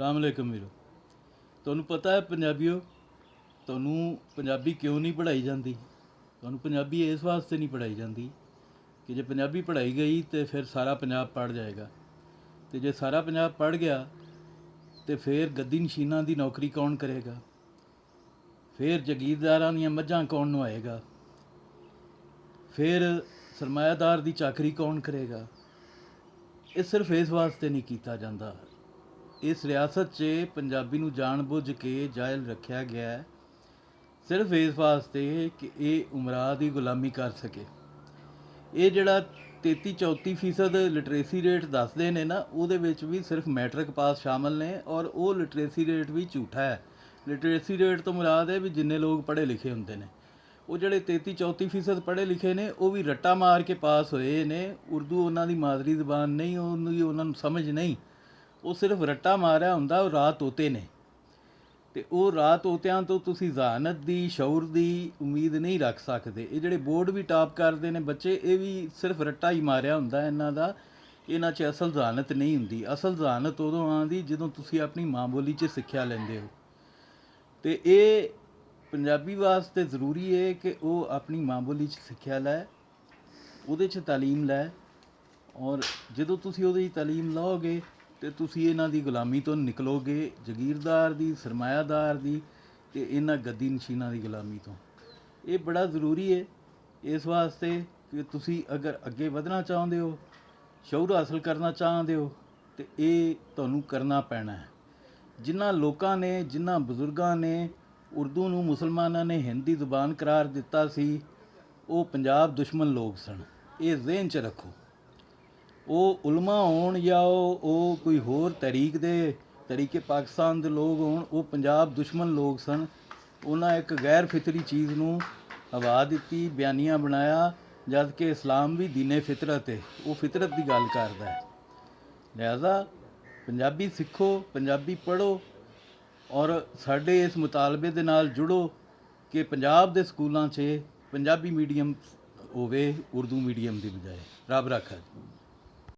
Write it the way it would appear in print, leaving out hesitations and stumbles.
सलामकुम वीरो। तुहानूं पता है पंजाबियों, तुहानूं पंजाबी क्यों नहीं पढ़ाई जाती? तुहानूं पंजाबी इस वास्ते नहीं पढ़ाई जाती कि जे पंजाबी पढ़ाई गई तो फिर सारा पंजाब पढ़ जाएगा, तो जे सारा पंजाब पढ़ गया तो फिर गद्दी नशीनां की नौकरी कौन करेगा? फिर जगीरदारां दीयां मझां कौन नवाएगा? फिर सरमायादार की चाकरी कौन करेगा? ये सिर्फ इस वास्ते नहीं किया जाता। इस रियासत च पंजाबी नूं जान बुझ के जायल रखा गया है सिर्फ इस वास्ते कि ये उमरा की गुलामी कर सके। ये जड़ा 33-34% लिटरेसी रेट दसते हैं ना, उहदे विच भी सिर्फ मैट्रिक पास शामिल ने, और वो लिटरेसी रेट भी झूठा है। लिटरेसी रेट तो मुराद है भी जिन्ने लोग पढ़े लिखे होंगे ने, वो जड़े 33-34% पढ़े लिखे ने वो भी रट्टा मार के पास होए ने। उर्दू उन्हों की मादरी जबान नहीं, उन्होंने समझ नहीं, वो सिर्फ रट्टा मारिया होंदा। राह तोते ने, तो वो राह तोतियां तो तुसी जहानत की शऊर की उम्मीद नहीं रख सकते। ये जोड़े बोर्ड भी टॉप करते हैं बच्चे, ये भी सिर्फ रट्टा ही मारिया होंदा इन्हां दा। इन्हां च असल जहानत नहीं हुंदी। असल जहानत उदों आंदी जदों तुसी अपनी माँ बोली च सिक्ख्या लैंदे हो। तो ये पंजाबी वास्ते जरूरी है कि वो अपनी माँ बोली च सिक्ख्या लै, उहदे च तालीम लै, और जदों तुसी उहदी तालीम लओगे तो तुसी इन्हां दी गुलामी तो निकलोगे, जगीरदार दी, सरमायादार दी ते इन्हां गद्दी नशीनां दी गुलामी तो। ये बड़ा ज़रूरी है इस वास्ते कि तुसी अगर अगे वधना चाहते हो, शऊर हासिल करना चाहते हो, तो ये तुहानूं करना पैना है। जिन्हां लोकां ने, जिन्हां बजुर्गां ने उर्दू नूं मुसलमानां ने हिंदी ज़ुबान करार दिता सी, वो पंजाब दुश्मन लोग सन। ये ज़हन च रखो। वो उलमा होण या वो कोई होर तरीके पाकिस्तान के लोग होण, वो पंजाब दुश्मन लोग सन। उन्हें एक गैर फितरी चीज़ नूं हवा दी, बयानिया बनाया, जद कि इस्लाम भी दीने फितरत है, वो फितरत की गल करदा है। लिहाजा पंजाबी सीखो, पंजाबी पढ़ो, और साडे इस मुतालबे दे नाल जुड़ो कि पंजाब दे स्कूलों च पंजाबी मीडियम होवे, उर्दू मीडियम की बजाय। रब राखा।